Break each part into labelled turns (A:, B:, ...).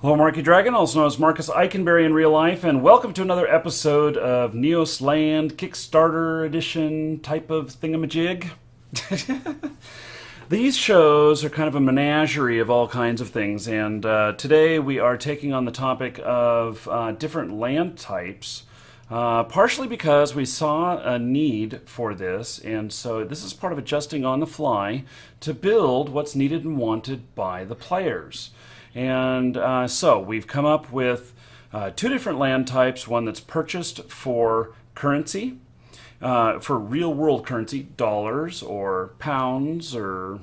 A: Hello, Marky Dragon, also known as Marcus Eikenberry in real life, and welcome to another episode of Neos Land Kickstarter edition type of thingamajig. These shows are kind of a menagerie of all kinds of things, and today we are taking on the topic of different land types, partially because we saw a need for this, and so this is part of adjusting on the fly to build what's needed and wanted by the players. And so we've come up with two different land types, one that's purchased for currency, for real-world currency, dollars or pounds or,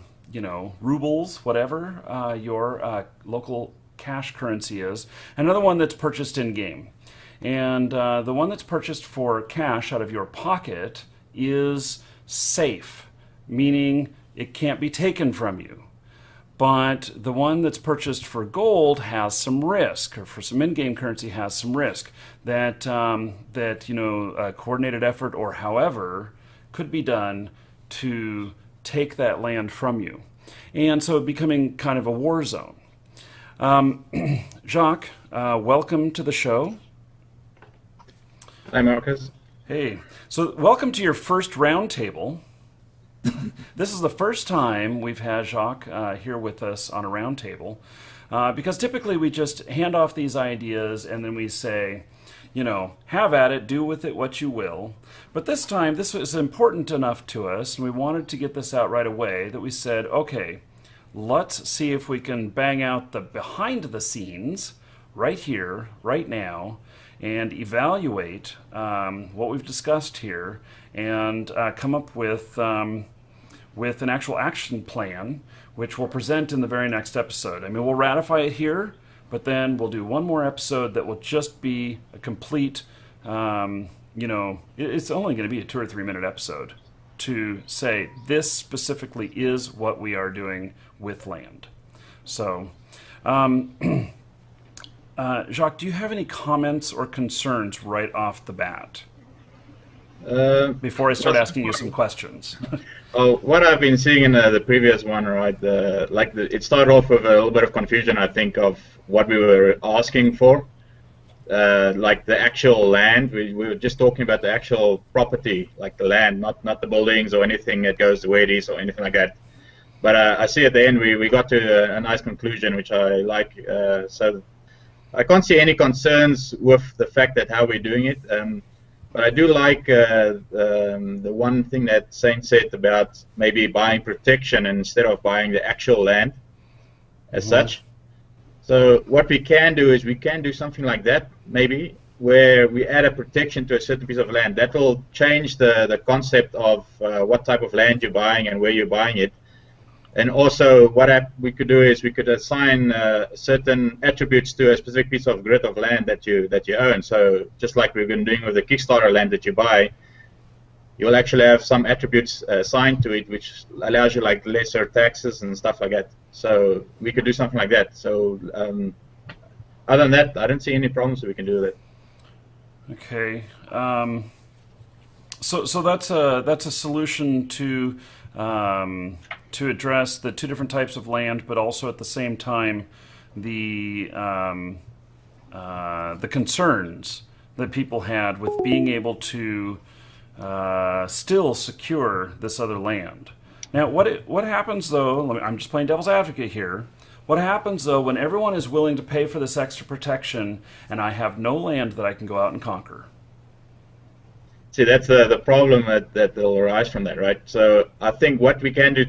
A: rubles, whatever your local cash currency is. Another one that's purchased in-game. And the one that's purchased for cash out of your pocket is safe, meaning it can't be taken from you. But the one that's purchased for gold has some risk, or for some in-game currency has some risk that a coordinated effort or however could be done to take that land from you, and so becoming kind of a war zone. Jacques, welcome to the show.
B: Hi, Marcus.
A: Hey, so welcome to your first roundtable. This is the first time we've had Jacques here with us on a roundtable, because typically we just hand off these ideas and then we say, have at it, do with it what you will. But this time, this was important enough to us, and we wanted to get this out right away, that we said, okay, let's see if we can bang out the behind the scenes right here, right now, and evaluate what we've discussed here, and come up with an actual action plan, which we'll present in the very next episode. I mean, we'll ratify it here, but then we'll do one more episode that will just be a complete, it's only going to be a 2 or 3 minute episode to say this specifically is what we are doing with land. So, Jacques, do you have any comments or concerns right off the bat? Before I start asking you some questions.
B: Oh, what I've been seeing in the previous one, right? It started off with a little bit of confusion, I think, of what we were asking for, like the actual land. We were just talking about the actual property, like the land, not the buildings or anything that goes the way it is or anything like that. But I see at the end we got to a nice conclusion, which I like. So I can't see any concerns with the fact that how we're doing it. But I do like the one thing that Saint said about maybe buying protection instead of buying the actual land as such. So what we can do is we can do something like that, maybe, where we add a protection to a certain piece of land. That will change the concept of what type of land you're buying and where you're buying it. And also, what we could do is we could assign certain attributes to a specific piece of grid of land that you own. So just like we've been doing with the Kickstarter land that you buy, you'll actually have some attributes assigned to it, which allows you like lesser taxes and stuff like that. So we could do something like that. So other than that, I don't see any problems that we can do with it.
A: Okay. So that's a solution to address the two different types of land, but also at the same time the concerns that people had with being able to still secure this other land. Now, what happens though? I'm just playing devil's advocate here. What happens though when everyone is willing to pay for this extra protection, and I have no land that I can go out and conquer?
B: See, that's the problem that will arise from that, right? So I think what we can do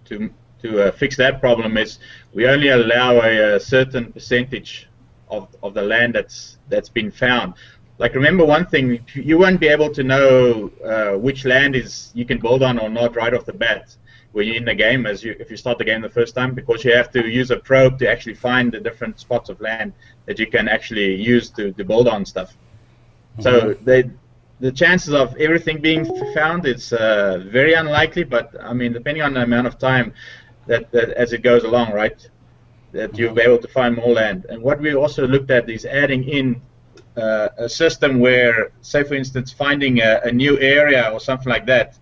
B: to fix that problem is we only allow a certain percentage of the land that's been found. Like, remember one thing, you won't be able to know which land you can build on or not right off the bat when you're in the game, if you start the game the first time, because you have to use a probe to actually find the different spots of land that you can actually use to build on stuff. So the chances of everything being found is very unlikely, but I mean, depending on the amount of time that as it goes along, right, that you'll be able to find more land. And what we also looked at is adding in a system where, say for instance, finding a new area or something like that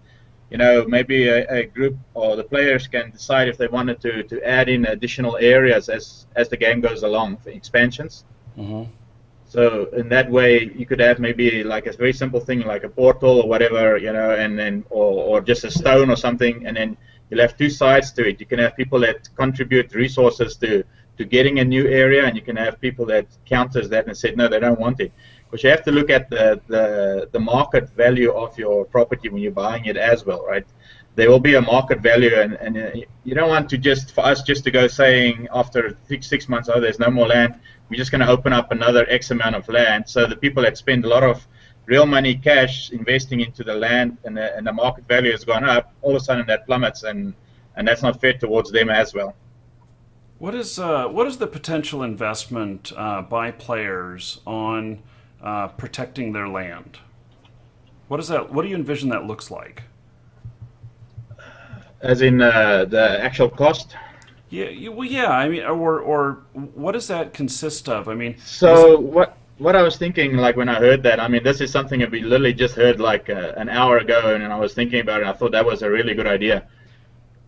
B: maybe a group or the players can decide if they wanted to add in additional areas as the game goes along for expansions.
A: Mm-hmm.
B: So in that way, you could have maybe like a very simple thing like a portal or whatever, and then or just a stone or something, and then you'll have two sides to it. You can have people that contribute resources to getting a new area, and you can have people that counters that and said no, they don't want it. But you have to look at the market value of your property when you're buying it as well, right? There will be a market value, and you don't want to for us to go saying after 6 months, oh, there's no more land, we're just going to open up another X amount of land. So the people that spend a lot of real money, cash, investing into the land, and the market value has gone up, all of a sudden that plummets, and that's not fair towards them as well.
A: What is the potential investment by players on protecting their land? What do you envision that looks like?
B: As in the actual cost?
A: Yeah. I mean, or what does that consist of? I mean,
B: so what I was thinking, like when I heard that, I mean, this is something that we literally just heard like an hour ago, and I was thinking about it, and I thought that was a really good idea.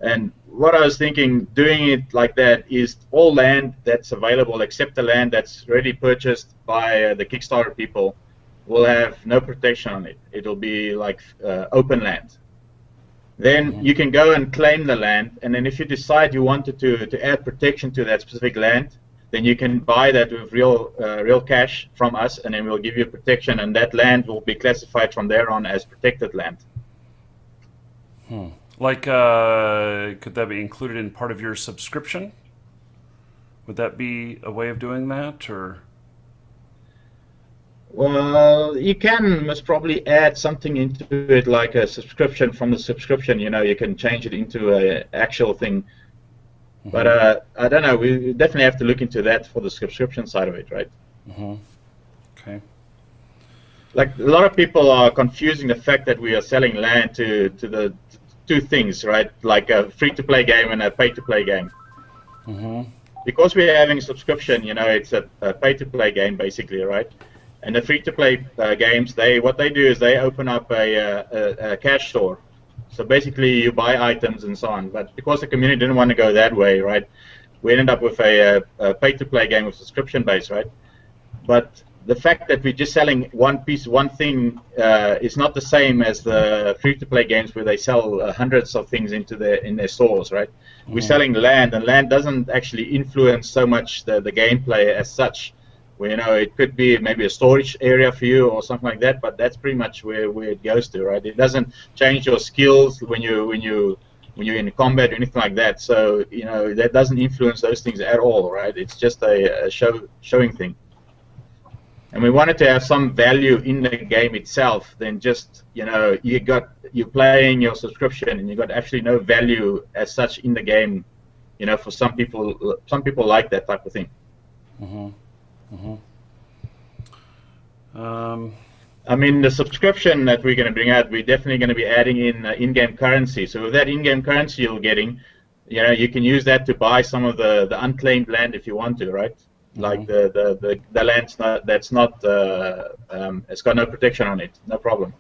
B: And what I was thinking, doing it like that, is all land that's available, except the land that's already purchased by the Kickstarter people, will have no protection on it. It'll be like open land. Then you can go and claim the land, and then if you decide you wanted to add protection to that specific land, then you can buy that with real cash from us, and then we'll give you protection, and that land will be classified from there on as protected land.
A: Like, could that be included in part of your subscription? Would that be a way of doing that, or?
B: Well, you can most probably add something into it, like a subscription from the subscription. You can change it into an actual thing. Mm-hmm. But I don't know. We definitely have to look into that for the subscription side of it, right?
A: Mm-hmm. Okay.
B: Like a lot of people are confusing the fact that we are selling land to the two things, right? Like a free-to-play game and a pay-to-play game.
A: Mm-hmm.
B: Because we're having a subscription, it's a pay-to-play game basically, right? And the free-to-play games, what they do is they open up a cash store. So basically, you buy items and so on. But because the community didn't want to go that way, right, we ended up with a pay-to-play game with subscription-based, right? But the fact that we're just selling one thing is not the same as the free-to-play games where they sell hundreds of things in their stores, right? Mm-hmm. We're selling land, and land doesn't actually influence so much the gameplay as such. It could be maybe a storage area for you or something like that, but that's pretty much where it goes to, right? It doesn't change your skills when you're in combat or anything like that. So that doesn't influence those things at all, right? It's just a showing thing. And we wanted to have some value in the game itself than just you're playing your subscription and you got actually no value as such in the game. For some people like that type of thing.
A: Mm-hmm. Mm-hmm.
B: I mean, the subscription that we're going to bring out, we're definitely going to be adding in-game currency. So with that in-game currency you're getting, you can use that to buy some of the unclaimed land if you want to, right? Mm-hmm. Like the land that's not it's got no protection on it, no problem.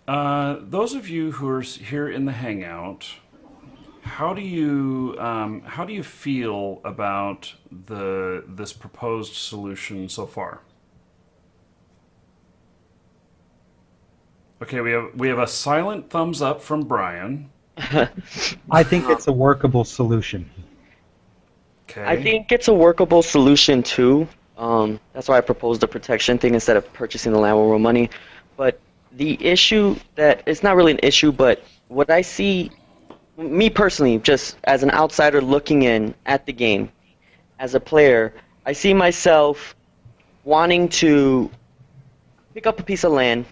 A: Those of you who are here in the Hangout, how do you feel about this proposed solution so far? Okay, we have a silent thumbs up from Brian.
C: I think it's a workable solution.
A: Okay.
D: I think it's a workable solution too. That's why I proposed the protection thing instead of purchasing the land with real money. But the issue it's not really an issue, but what I see, me personally, just as an outsider looking in at the game, as a player, I see myself wanting to pick up a piece of land,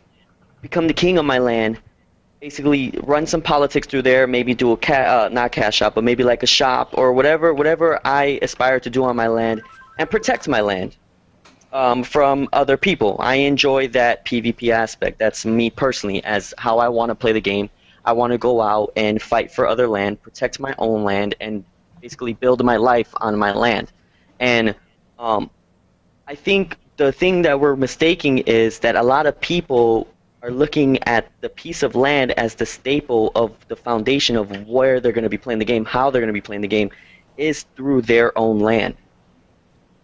D: become the king of my land, basically run some politics through there, maybe do not cash shop, but maybe like a shop or whatever I aspire to do on my land, and protect my land from other people. I enjoy that PvP aspect. That's me personally, as how I want to play the game. I want to go out and fight for other land, protect my own land, and basically build my life on my land. And I think the thing that we're mistaking is that a lot of people are looking at the piece of land as the staple of the foundation of where they're going to be playing the game, how they're going to be playing the game, is through their own land.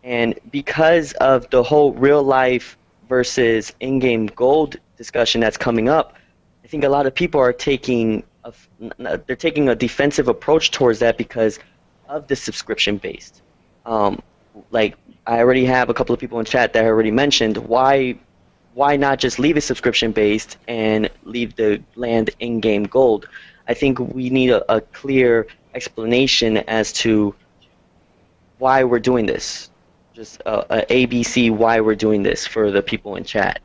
D: And because of the whole real life versus in-game gold discussion that's coming up, I think a lot of people are taking a defensive approach towards that because of the subscription based. Like I already have a couple of people in chat that already mentioned why not just leave it subscription based and leave the land in-game gold. I think we need a clear explanation as to why we're doing this. Just a ABC why we're doing this for the people in chat.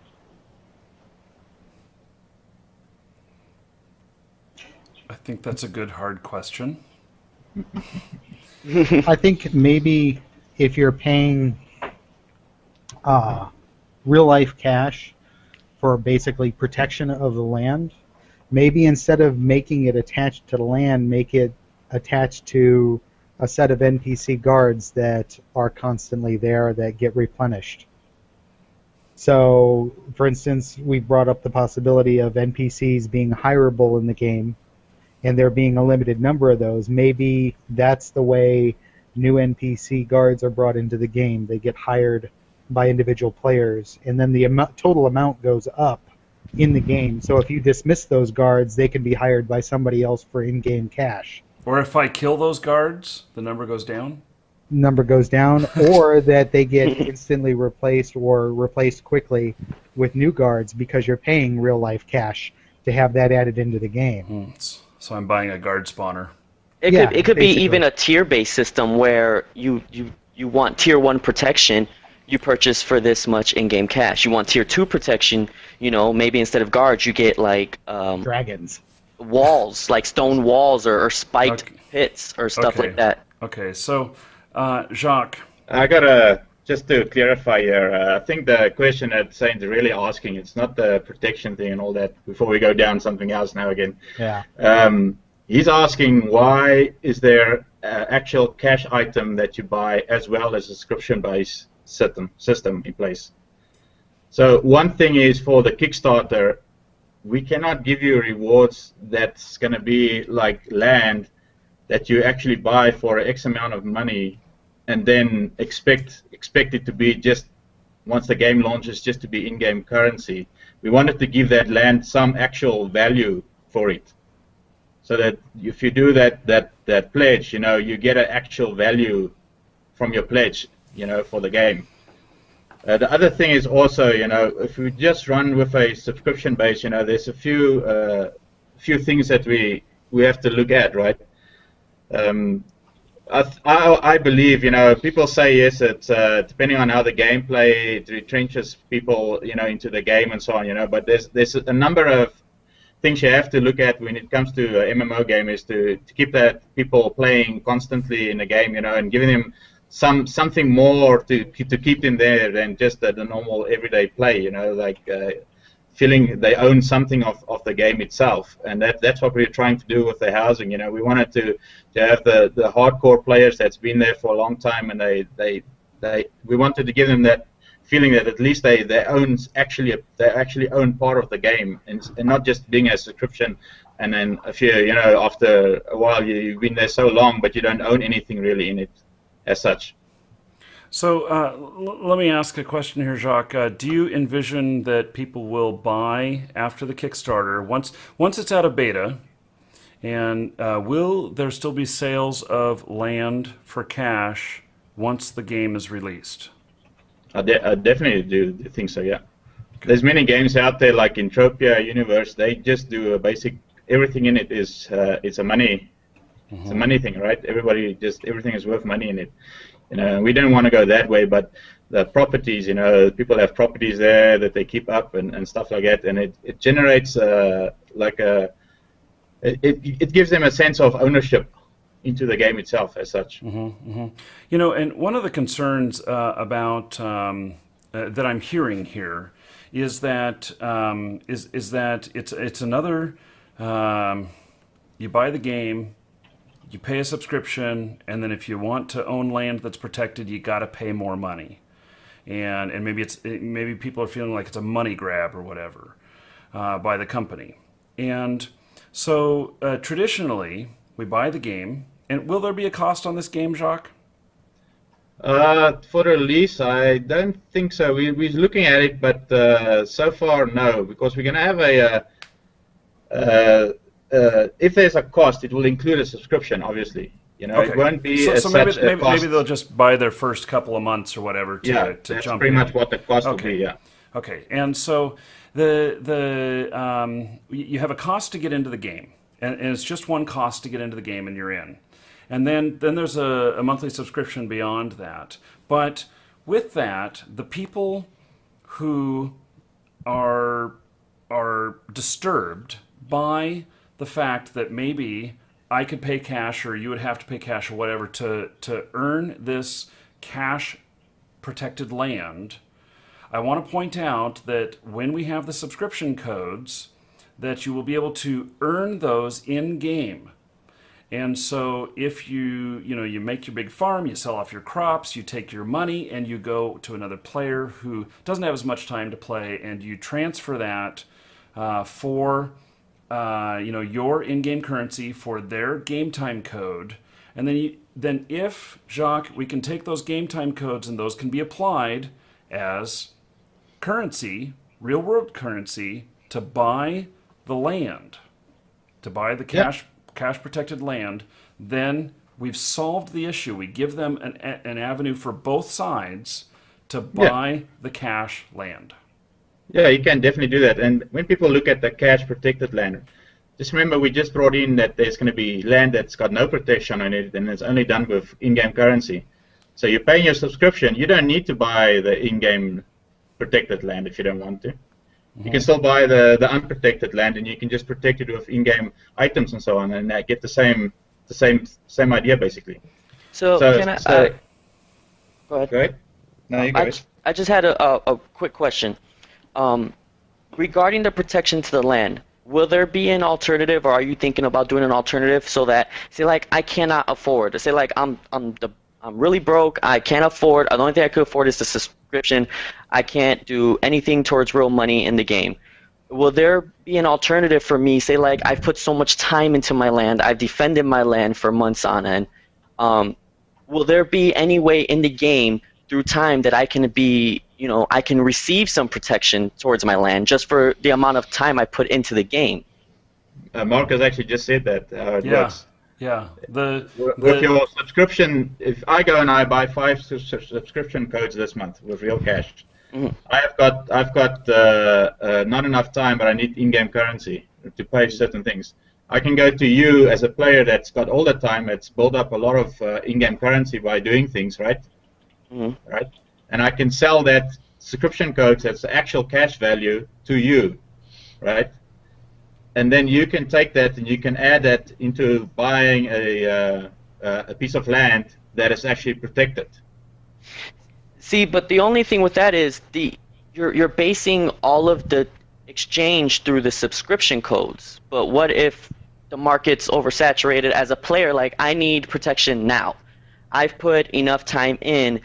A: I think that's a good hard question.
C: I think maybe if you're paying real life cash for basically protection of the land, maybe instead of making it attached to the land, make it attached to a set of NPC guards that are constantly there that get replenished. So, for instance, we brought up the possibility of NPCs being hireable in the game, and there being a limited number of those. Maybe that's the way new NPC guards are brought into the game. They get hired by individual players, and then the total amount goes up in the game. So if you dismiss those guards, they can be hired by somebody else for in-game cash.
A: Or if I kill those guards, the number goes down?
C: Number goes down, or that they get instantly replaced or replaced quickly with new guards because you're paying real-life cash to have that added into the game.
A: So I'm buying a guard spawner.
D: It could be
C: basically.
D: even a tier-based system where you want tier 1 protection, you purchase for this much in-game cash. You want tier 2 protection, maybe instead of guards you get like
C: Dragons.
D: walls, like stone walls or spiked pits or stuff like that.
A: Okay, so Jacques.
B: I gotta just to clarify here. I think the question that Saint's really asking, it's not the protection thing and all that. Before we go down something else now again.
C: Yeah.
B: He's asking why is there an actual cash item that you buy as well as a subscription-based system in place. So one thing is for the Kickstarter, we cannot give you rewards that's going to be like land that you actually buy for X amount of money and then expect it to be just, once the game launches, just to be in-game currency. We wanted to give that land some actual value for it. So that if you do that pledge, you get an actual value from your pledge, for the game. The other thing is also, if we just run with a subscription base, there's a few things that we have to look at, right? I believe, people say yes, it's depending on how the gameplay it retrenches people, into the game and so on, but there's a number of things you have to look at when it comes to an MMO game is to keep that people playing constantly in the game, and giving them something more to keep them there than just the normal everyday play, like feeling they own something of the game itself, and that's what we're trying to do with the housing. We wanted to have the hardcore players that's been there for a long time, and we wanted to give them that feeling that at least they actually own part of the game, and not just being a subscription. And then if after a while you've been there so long, but you don't own anything really in it as such.
A: So let me ask a question here, Jacques. Do you envision that people will buy after the Kickstarter once it's out of beta? And will there still be sales of land for cash once the game is released?
B: I definitely do think so, yeah. Okay. There's many games out there like Entropia Universe. They just do a basic, everything in it is it's a money. Mm-hmm. It's a money thing, right? Everything is worth money in it. We don't want to go that way, but the properties, people have properties there that they keep up and stuff like that, and it generates it gives them a sense of ownership into the game itself as such.
A: Mm-hmm, mm-hmm. And one of the concerns about that I'm hearing here is that it's another you buy the game. You pay a subscription, and then if you want to own land that's protected, you got to pay more money, and maybe maybe people are feeling like it's a money grab or whatever. by the company. And so traditionally, we buy the game. And will there be a cost on this game, Jacques?
B: For the release, I don't think so. We're looking at it, but so far, no, because we're going to have if there's a cost, it will include a subscription, obviously. You know,
A: Okay.
B: it won't be
A: So maybe,
B: such a cost.
A: maybe they'll just buy their first couple of months or whatever to,
B: Yeah,
A: to
B: that's
A: jump
B: pretty
A: in.
B: much what the cost will
A: Okay.
B: be, yeah.
A: Okay, and so you have a cost to get into the game, and it's just one cost to get into the game, and you're in. And then there's a monthly subscription beyond that. But with that, the people who are disturbed by the fact that maybe I could pay cash or you would have to pay cash or whatever to earn this cash protected land, I want to point out that when we have the subscription codes, that you will be able to earn those in game. And so if you make your big farm, you sell off your crops, you take your money and you go to another player who doesn't have as much time to play, and you transfer that for your in-game currency for their game time code. And then if, Jacques, we can take those game time codes and those can be applied as currency, real world currency, to buy the land, to buy the cash protected land, then we've solved the issue. We give them an avenue for both sides to buy the cash land.
B: Yeah, you can definitely do that. And when people look at the cash protected land, just remember we just brought in that there's going to be land that's got no protection on it and it's only done with in-game currency. So you're paying your subscription. You don't need to buy the in-game protected land if you don't want to. You can still buy the unprotected land, and you can just protect it with in-game items and so on, and get the same idea basically.
D: So can I? Go ahead.
B: Go ahead. No, you go ahead.
D: I just had a quick question. Regarding the protection to the land, will there be an alternative, or are you thinking about doing an alternative so that, say, like, I cannot afford, say, like, I'm really broke, I can't afford, the only thing I could afford is the subscription, I can't do anything towards real money in the game. Will there be an alternative for me, say, like, I've put so much time into my land, I've defended my land for months on end, will there be any way in the game through time that I can be, I can receive some protection towards my land just for the amount of time I put into the game?
B: Marcus actually just said that. It works.
A: Yeah.
B: With your subscription, if I go and I buy 5 subscription codes this month with real cash, I've got not enough time, but I need in-game currency to pay certain things. I can go to you as a player that's got all the time, that's built up a lot of in-game currency by doing things, right? Right? And I can sell that subscription code that's the actual cash value to you, right? And then you can take that and you can add that into buying a piece of land that is actually protected.
D: See, but the only thing with that is you're basing all of the exchange through the subscription codes. But what if the market's oversaturated as a player? Like, I need protection now. I've put enough time in.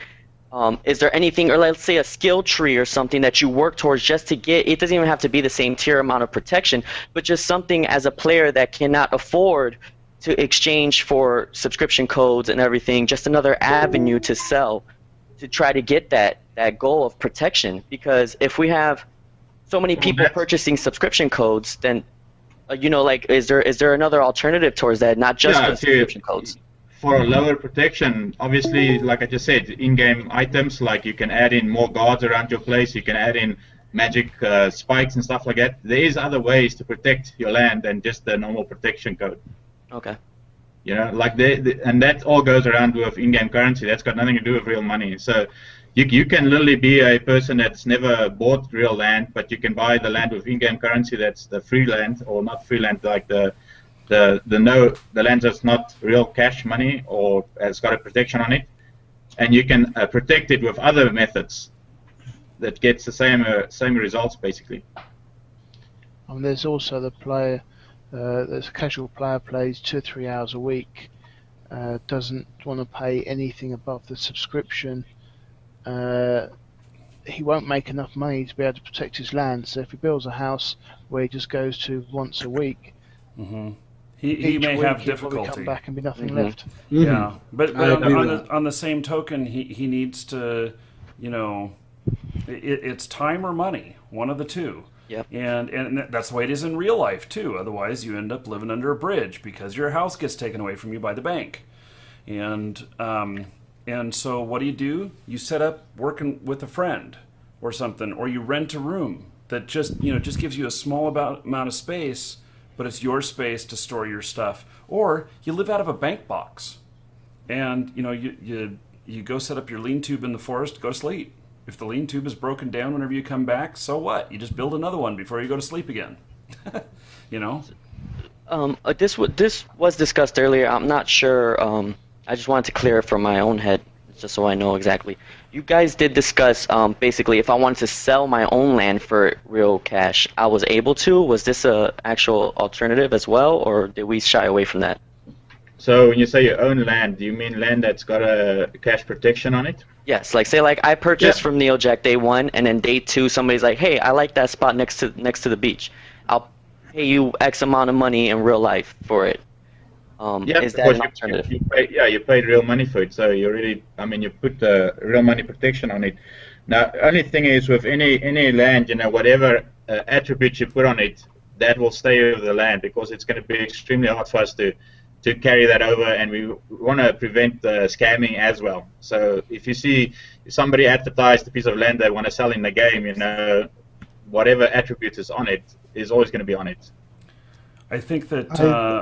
D: Is there anything, or let's say a skill tree or something that you work towards just to get, it doesn't even have to be the same tier amount of protection, but just something as a player that cannot afford to exchange for subscription codes and everything, just another avenue to sell to try to get that goal of protection? Because if we have so many people purchasing subscription codes, then, is there another alternative towards that, not just the subscription codes?
B: For a lower protection, obviously, like I just said, in-game items, like you can add in more guards around your place, you can add in magic spikes and stuff like that. There is other ways to protect your land than just the normal protection code.
D: Okay.
B: And that all goes around with in-game currency. That's got nothing to do with real money. So you can literally be a person that's never bought real land, but you can buy the land with in-game currency. That's the free land, or not free land, like the land that's not real cash money or has got a protection on it, and you can protect it with other methods that gets the same results basically.
E: There's also the player, there's a casual player plays 2 or 3 hours a week, doesn't want to pay anything above the subscription. he won't make enough money to be able to protect his land. So if he builds a house where he just goes to once a week,
A: he
E: each
A: may
E: week
A: have
E: he'll probably
A: difficulty.
E: come back and be nothing left.
A: Yeah, but
F: I agree
A: on,
F: with
A: on the same token, he needs to, it's time or money, one of the two.
D: Yep.
A: And that's the way it is in real life too. Otherwise, you end up living under a bridge because your house gets taken away from you by the bank. And so what do? You set up working with a friend or something, or you rent a room that just gives you a small amount of space, but it's your space to store your stuff. Or you live out of a bank box, and you go set up your lean tube in the forest, go sleep. If the lean tube is broken down whenever you come back, so what? You just build another one before you go to sleep again.
D: This was discussed earlier. I'm not sure. I just wanted to clear it from my own head, just so I know exactly. You guys did discuss basically if I wanted to sell my own land for real cash, I was able to. Was this a actual alternative as well, or did we shy away from that?
B: So when you say your own land, do you mean land that's got a cash protection on it?
D: Yes, say I purchased
B: Yeah.
D: from Neojack day 1, and then day 2 somebody's like, hey, I like that spot next to the beach. I'll pay you X amount of money in real life for it. Is that
B: because
D: an alternative?
B: you paid real money for it, so you put the real money protection on it. Now, only thing is with any land, whatever attributes you put on it, that will stay with the land because it's going to be extremely hard for us to carry that over, and we want to prevent scamming as well. So if you see somebody advertised a piece of land they want to sell in the game, whatever attribute is on it is always going to be on it.
A: I think that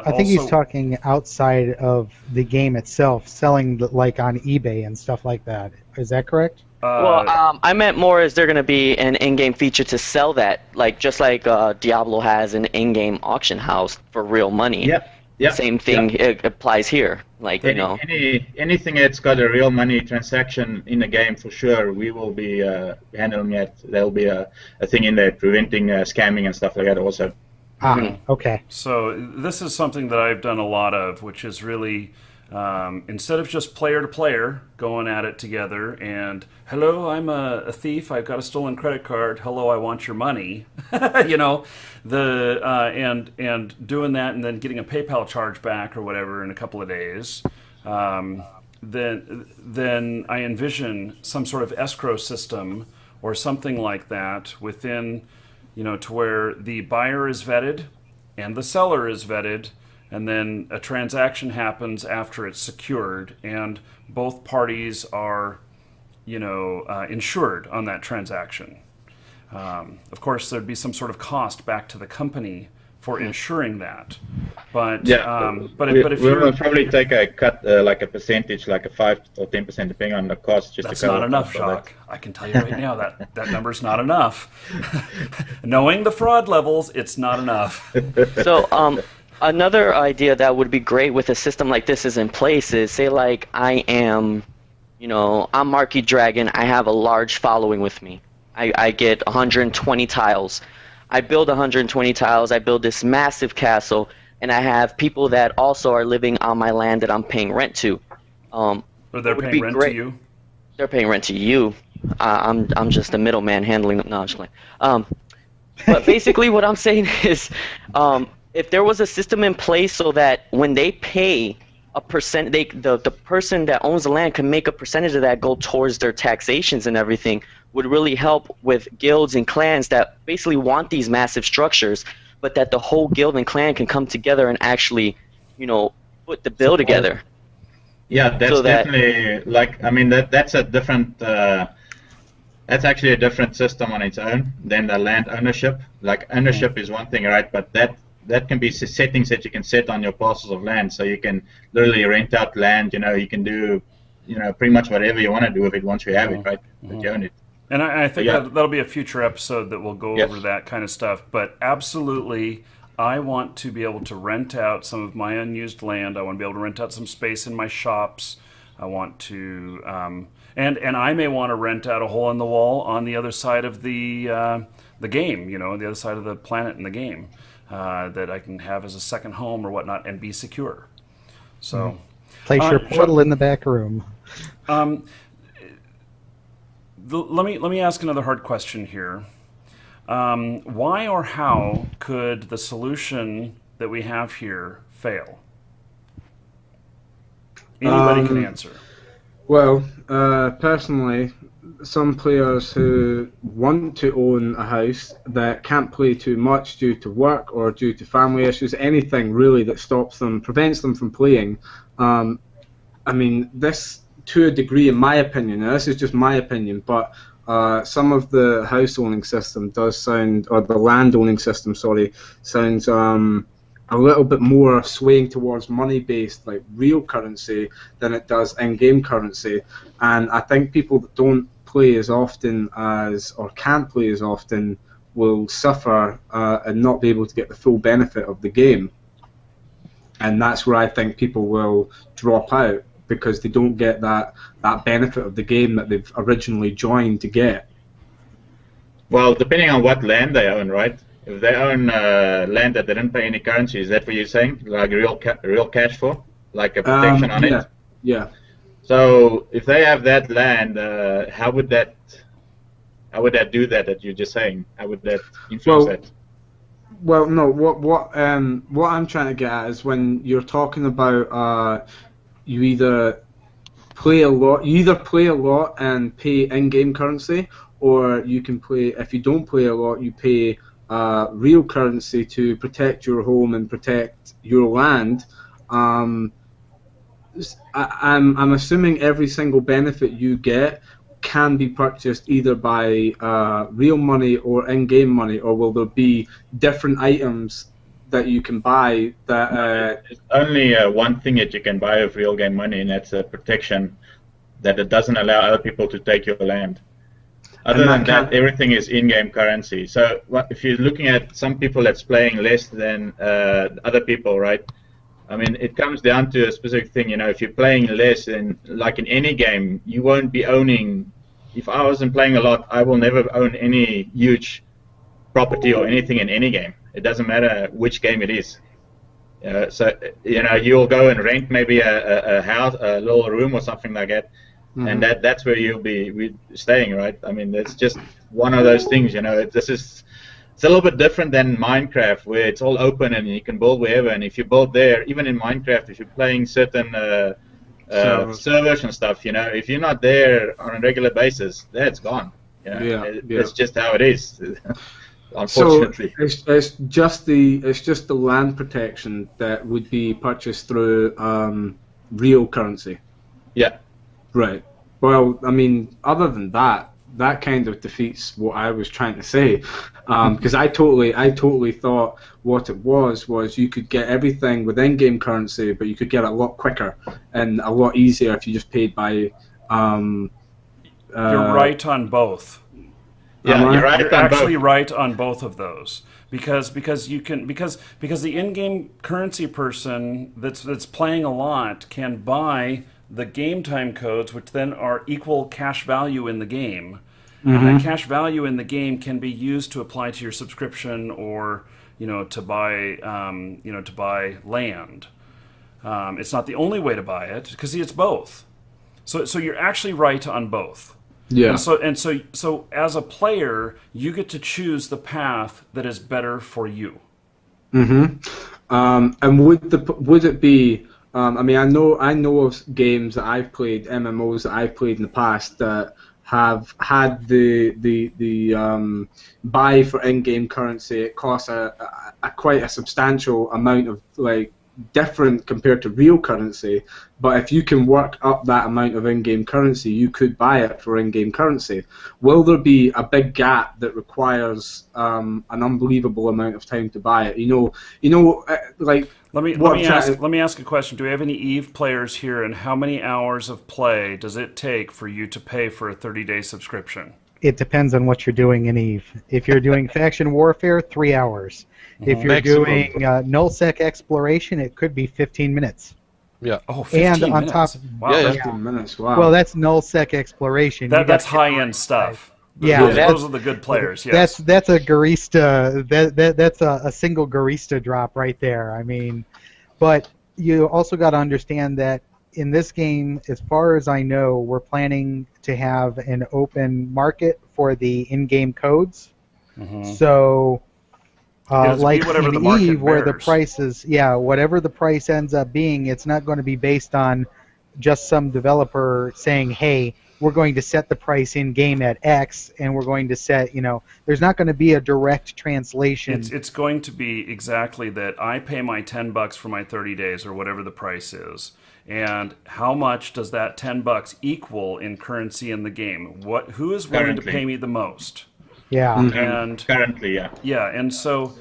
C: I think he's talking outside of the game itself, selling like on eBay and stuff like that. Is that correct?
D: I meant more is there going to be an in-game feature to sell that, just like Diablo has an in-game auction house for real money.
B: Yep.
D: Same thing it applies here.
B: Anything that's got a real money transaction in the game, for sure, we will be handling it. There'll be a thing in there preventing scamming and stuff like that also.
C: Okay.
A: So this is something that I've done a lot of, which is really instead of just player to player going at it together and hello, I'm a thief, I've got a stolen credit card, hello, I want your money, and doing that and then getting a PayPal charge back or whatever in a couple of days. Then I envision some sort of escrow system or something like that within, to where the buyer is vetted and the seller is vetted, and then a transaction happens after it's secured, and both parties are, insured on that transaction. Of course, there'd be some sort of cost back to the company for insuring that. But but if
B: we'll probably take a cut, like a percentage, like a 5 or 10%, depending on the cost.
A: That's not enough, Jacques. I can tell you right now that number's not enough. Knowing the fraud levels, it's not enough.
D: So, another idea that would be great with a system like this is in place is, say, I am, I'm Marky Dragon. I have a large following with me. I get 120 tiles. I build 120 tiles. I build this massive castle, and I have people that also are living on my land that I'm paying rent to.
A: Or they're paying rent to you?
D: They're paying rent to you. I'm just a middleman handling them. No, I'm just playing. But basically what I'm saying is, if there was a system in place so that when they pay a percent, the person that owns the land can make a percentage of that go towards their taxations and everything, would really help with guilds and clans that basically want these massive structures, but that the whole guild and clan can come together and actually, put the bill together.
B: Yeah, that's
D: So that-
B: definitely that's a different. That's actually a different system on its own than the land ownership. Ownership is one thing, right? But that can be settings that you can set on your parcels of land, so you can literally rent out land. You can do, pretty much whatever you want to do with it once you have it, right? That you own it.
A: And I think
B: Yeah.
A: that'll be a future episode that will go
B: Yes.
A: over that kind of stuff. But absolutely, I want to be able to rent out some of my unused land. I want to be able to rent out some space in my shops. I want to, and I may want to rent out a hole in the wall on the other side of the game. The other side of the planet in the game, that I can have as a second home or whatnot and be secure. So,
C: Place your portal in the back room.
A: let me ask another hard question here. Why or how could the solution that we have here fail? Anybody can answer.
F: Well, personally, some players who want to own a house that can't play too much due to work or due to family issues, anything really that stops them, prevents them from playing. I mean, this, to a degree, in my opinion, and this is just my opinion, but some of the house owning system does sound, or the land owning system, sorry, sounds a little bit more swaying towards money-based, like real currency, than it does in-game currency. And I think people that don't play as often as, or can't play as often, will suffer and not be able to get the full benefit of the game. And that's where I think people will drop out, because they don't get that benefit of the game that they've originally joined to get.
B: Well, depending on what land they own, right? If they own land that they didn't pay any currency, is that what you're saying? Like real cash for? Like a protection on it?
F: Yeah.
B: So if they have that land, how would that do that you're just saying? How would that influence that?
F: Well, no. What I'm trying to get at is when you're talking about you either play a lot and pay in-game currency, or you can play. If you don't play a lot, you pay real currency to protect your home and protect your land. I'm assuming every single benefit you get can be purchased either by real money or in-game money, or will there be different items that you can buy that...
B: There's only one thing that you can buy with real game money, and that's a protection that it doesn't allow other people to take your land. Other than that, everything is in-game currency. So if you're looking at some people that's playing less than other people, right? I mean, it comes down to a specific thing. You know, if you're playing less, and like in any game, you won't be owning. If I wasn't playing a lot, I will never own any huge property or anything in any game. It doesn't matter which game it is. So you know, you'll go and rent maybe a house, a little room or something like that. And that's where you'll be staying, right? I mean, it's just one of those things, you know. It's a little bit different than Minecraft, where it's all open and you can build wherever. And if you build there, even in Minecraft, if you're playing certain servers and stuff, you know, if you're not there on a regular basis, that's gone. You know? It's just how it is. Unfortunately.
F: So it's just the land protection that would be purchased through real currency.
B: Yeah.
F: Right. Well, I mean, other than that, that kind of defeats what I was trying to say, because I totally thought what it was you could get everything with in-game currency, but you could get it a lot quicker and a lot easier if you just paid by.
A: You're right on both.
B: Yeah, you're right.
A: You're actually right on both of those, because the in-game currency person that's playing a lot can buy the game time codes, which then are equal cash value in the game. And that cash value in the game can be used to apply to your subscription, or to buy land. It's not the only way to buy it, because it's both. So you're actually right on both.
F: Yeah.
A: And so as a player, you get to choose the path that is better for you.
F: And would it be? I mean, I know of games that I've played, MMOs that I've played in the past that have had the buy for in-game currency. It costs a quite a substantial amount of different compared to real currency, but if you can work up that amount of in-game currency, you could buy it for in-game currency. Will there be a big gap that requires an unbelievable amount of time to buy it? Let
A: me ask a question. Do we have any EVE players here, and how many hours of play does it take for you to pay for a 30-day subscription?
C: It depends on what you're doing in EVE. If you're doing faction warfare, 3 hours. If you're doing nullsec exploration, it could be 15 minutes.
G: Yeah.
A: Oh, 15 minutes.
C: Top,
G: wow,
F: 15 minutes. Wow.
C: Well, that's nullsec exploration.
A: That's high-end stuff.
C: Yeah,
A: those are the good players. Yes.
C: That's a Garista. That's a single Garista drop right there. I mean, but you also got to understand that in this game, as far as I know, we're planning to have an open market for the in-game codes. So,
A: It'll be
C: like
A: whatever the
C: in
A: market
C: Eve, where the
A: bears.
C: price is, whatever the price ends up being, it's not going to be based on just some developer saying, hey, we're going to set the price in-game at X, and we're going to set, there's not going to be a direct translation.
A: It's going to be exactly that. I pay my $10 for my 30 days or whatever the price is. And how much does that $10 equal in currency in the game? Who is willing to
B: Currently.
A: pay me the most?
C: Yeah.
A: And
B: Currently, yeah.
A: yeah, and so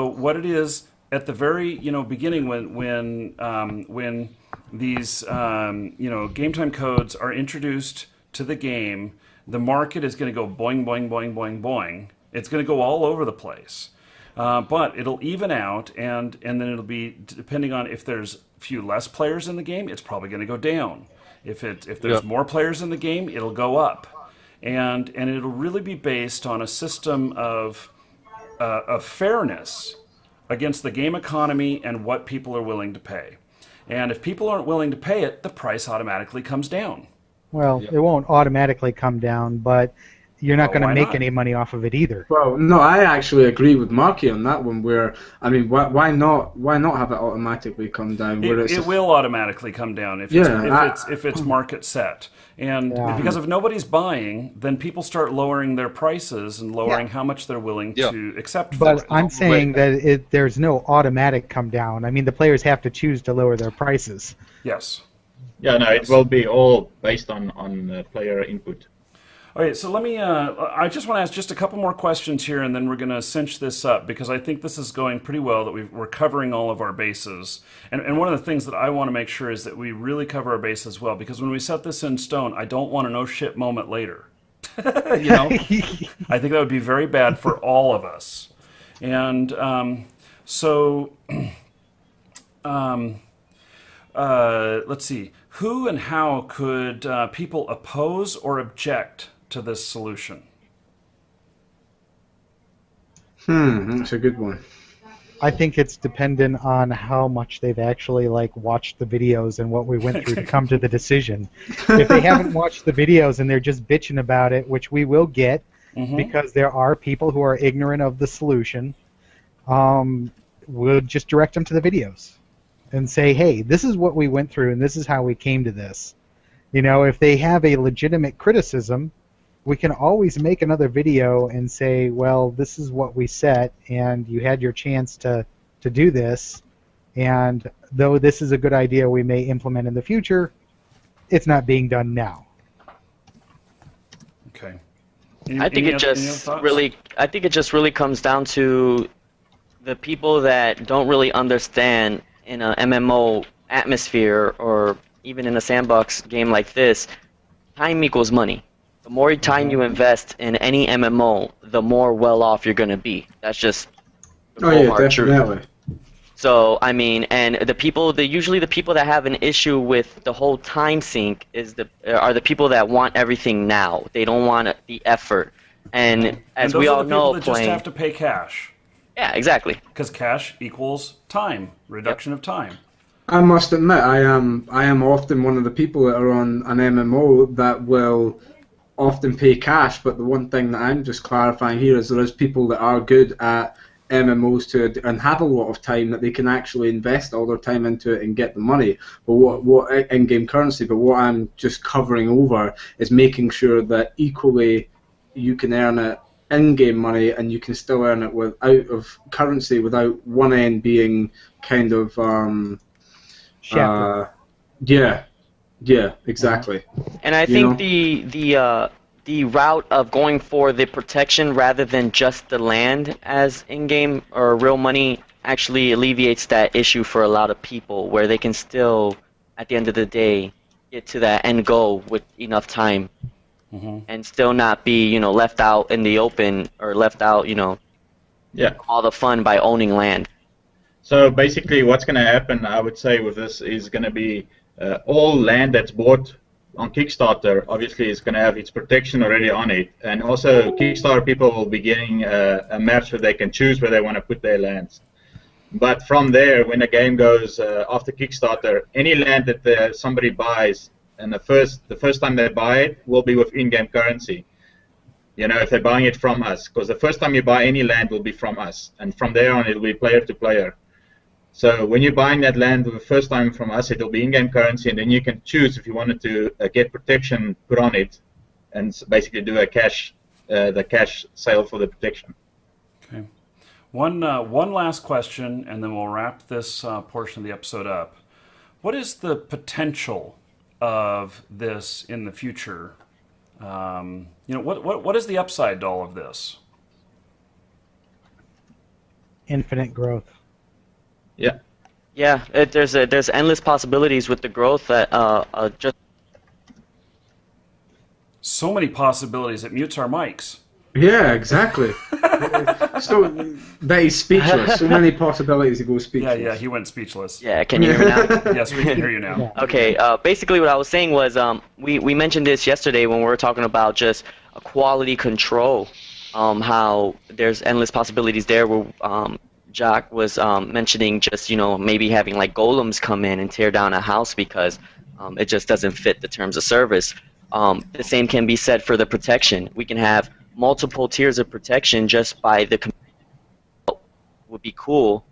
A: what it is at the very beginning when these game time codes are introduced to the game, the market is going to go boing boing boing boing boing. It's going to go all over the place, but it'll even out, and then it'll be depending on if there's few less players in the game, it's probably going to go down. If there's more players in the game, it'll go up, and it'll really be based on a system of fairness against the game economy and what people are willing to pay. And if people aren't willing to pay it, the price automatically comes down.
C: Well, it won't automatically come down, but you're not
A: Oh,
C: going to
A: why
C: make
A: not?
C: any money off of it either.
F: Well, no, I actually agree with Marky on that one. Where I mean, why not have it automatically come down? Where
A: It will automatically come down if it's market set. And
C: Yeah.
A: because if nobody's buying, then people start lowering their prices and lowering how much they're willing to accept for
C: But
A: it.
C: I'm saying that there's no automatic come down. I mean, the players have to choose to lower their prices.
A: Yes.
B: Yeah, no, it will be all based on player input.
A: Okay, so let me. I just want to ask just a couple more questions here, and then we're going to cinch this up because I think this is going pretty well. That we're covering all of our bases, and one of the things that I want to make sure is that we really cover our bases well. Because when we set this in stone, I don't want a no shit moment later. I think that would be very bad for all of us. And let's see. Who and how could people oppose or object to this solution?
F: That's a good one.
C: I think it's dependent on how much they've actually watched the videos and what we went through to come to the decision. If they haven't watched the videos and they're just bitching about it, which we will get because there are people who are ignorant of the solution, we'll just direct them to the videos and say, hey, this is what we went through and this is how we came to this. If they have a legitimate criticism, we can always make another video and say, well, this is what we set, and you had your chance to do this, and though this is a good idea we may implement in the future, it's not being done now.
A: Okay.
D: I think it just really comes down to the people that don't really understand in a MMO atmosphere or even in a sandbox game like this, time equals money. The more time you invest in any MMO, the more well off you're going to be. That's just the hard truth.
F: Definitely.
D: So, I mean, and usually the people that have an issue with the whole time sink are the people that want everything now. They don't want the effort. And as we all know,
A: those are the people that just have to pay cash.
D: Yeah, exactly.
A: Because cash equals time, reduction of time.
F: I must admit, I am often one of the people that are on an MMO that will often pay cash, but the one thing that I'm just clarifying here is there is people that are good at MMOs and have a lot of time that they can actually invest all their time into it and get the money. But what in-game currency? But what I'm just covering over is making sure that equally you can earn it in-game money and you can still earn it out of currency without one end being kind of yeah, exactly.
D: And I think the route of going for the protection rather than just the land as in-game or real money actually alleviates that issue for a lot of people, where they can still, at the end of the day, get to that end goal with enough time, and still not be, left out in the open or left out, all the fun by owning land.
B: So basically what's going to happen, I would say, with this is going to be all land that's bought on Kickstarter obviously is going to have its protection already on it. And also Kickstarter people will be getting a match where they can choose where they want to put their lands. But from there, when the game goes after Kickstarter, any land that somebody buys, and the first time they buy it will be with in-game currency. You know, if they're buying it from us, because the first time you buy any land will be from us, and from there on it'll be player to player. So when you're buying that land the first time from us, it'll be in-game currency, and then you can choose if you wanted to get protection put on it, and basically do a the cash sale for the protection.
A: Okay. One last question, and then we'll wrap this portion of the episode up. What is the potential of this in the future? What is the upside to all of this?
C: Infinite growth.
B: Yeah.
D: Yeah, there's endless possibilities with the growth that just
A: So many possibilities. It mutes our mics.
F: Yeah, exactly. So that he's speechless. So many possibilities to go speechless.
A: Yeah, he went speechless.
D: yeah. Can you hear me now?
A: Yes, we can hear you now.
D: Okay, basically what I was saying was we mentioned this yesterday when we were talking about just quality control, how there's endless possibilities there where Jacques was mentioning just, maybe having like golems come in and tear down a house because it just doesn't fit the terms of service. The same can be said for the protection. We can have multiple tiers of protection just by the would be cool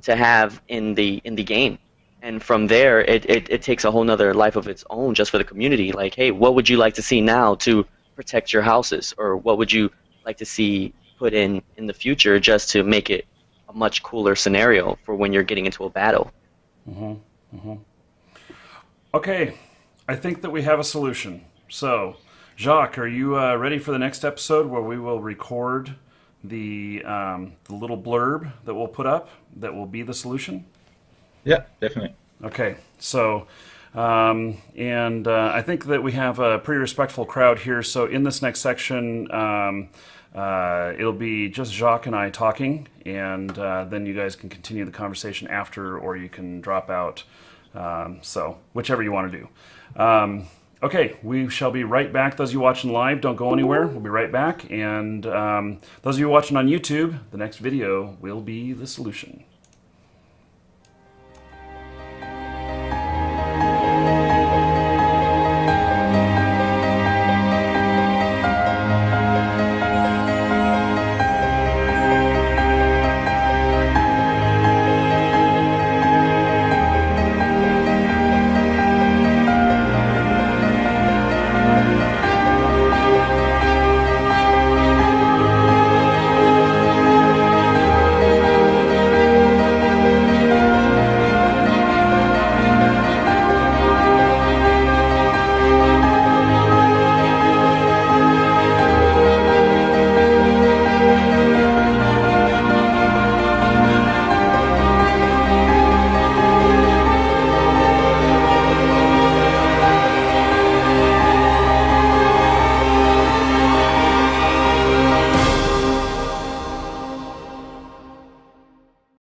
D: to have in the game. And from there, it takes a whole nother life of its own just for the community. Like, hey, what would you like to see now to protect your houses? Or what would you like to see put in the future just to make it a much cooler scenario for when you're getting into a battle?
A: Okay, I think that we have a solution. So, Jacques, are you ready for the next episode where we will record the little blurb that we'll put up that will be the solution?
B: Yeah, definitely.
A: Okay, so, I think that we have a pretty respectful crowd here. So in this next section, it'll be just Jacques and I talking, and then you guys can continue the conversation after, or you can drop out. So whichever you want to do. Okay, we shall be right back. Those of you watching live, don't go anywhere. We'll be right back. And those of you watching on YouTube, the next video will be the solution.